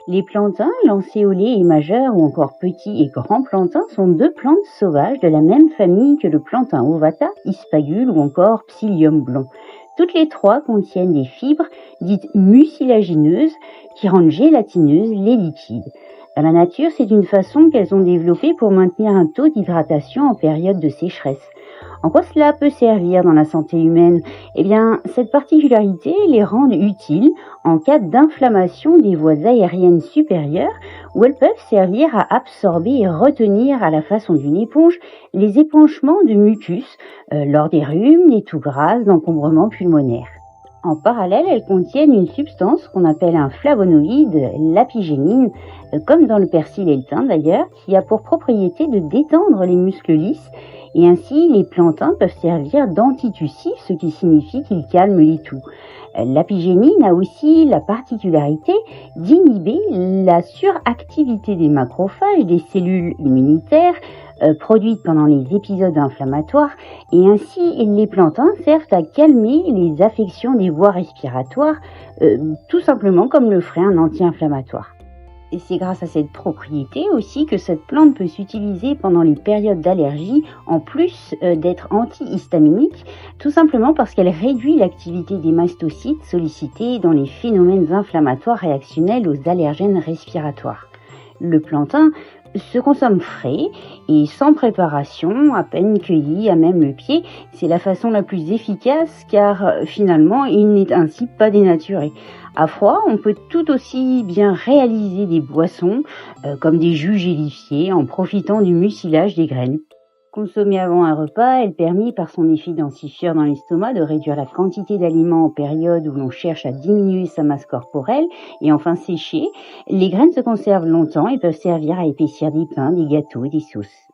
Les plantains, lancéolés et majeurs ou encore petits et grands plantains sont deux plantes sauvages de la même famille que le plantain ovata, hispagule ou encore psyllium blond. Toutes les trois contiennent des fibres dites mucilagineuses qui rendent gélatineuses les liquides. Dans la nature, c'est une façon qu'elles ont développée pour maintenir un taux d'hydratation en période de sécheresse. En quoi cela peut servir dans la santé humaine? Eh bien, cette particularité les rend utiles en cas d'inflammation des voies aériennes supérieures, où elles peuvent servir à absorber et retenir à la façon d'une éponge les épanchements de mucus lors des rhumes, des toux grasses, d'encombrements pulmonaires. En parallèle, elles contiennent une substance qu'on appelle un flavonoïde, l'apigénine, comme dans le persil et le thym d'ailleurs, qui a pour propriété de détendre les muscles lisses, et ainsi les plantains peuvent servir d'antitussifs, ce qui signifie qu'ils calment les toux. L'apigénine a aussi la particularité d'inhiber la suractivité des macrophages, des cellules immunitaires, produites pendant les épisodes inflammatoires, et ainsi les plantains servent à calmer les affections des voies respiratoires, tout simplement comme le ferait un anti-inflammatoire. Et c'est grâce à cette propriété aussi que cette plante peut s'utiliser pendant les périodes d'allergie, en plus d'être antihistaminique, tout simplement parce qu'elle réduit l'activité des mastocytes sollicités dans les phénomènes inflammatoires réactionnels aux allergènes respiratoires. Le plantain se consomme frais et sans préparation, à peine cueilli, à même le pied. C'est la façon la plus efficace car finalement il n'est ainsi pas dénaturé. À froid, on peut tout aussi bien réaliser des boissons comme des jus gélifiés en profitant du mucilage des graines. Consommée avant un repas, elle permet par son effet densifieur dans l'estomac de réduire la quantité d'aliments en période où l'on cherche à diminuer sa masse corporelle. Et enfin séchées, les graines se conservent longtemps et peuvent servir à épaissir des pains, des gâteaux, des sauces.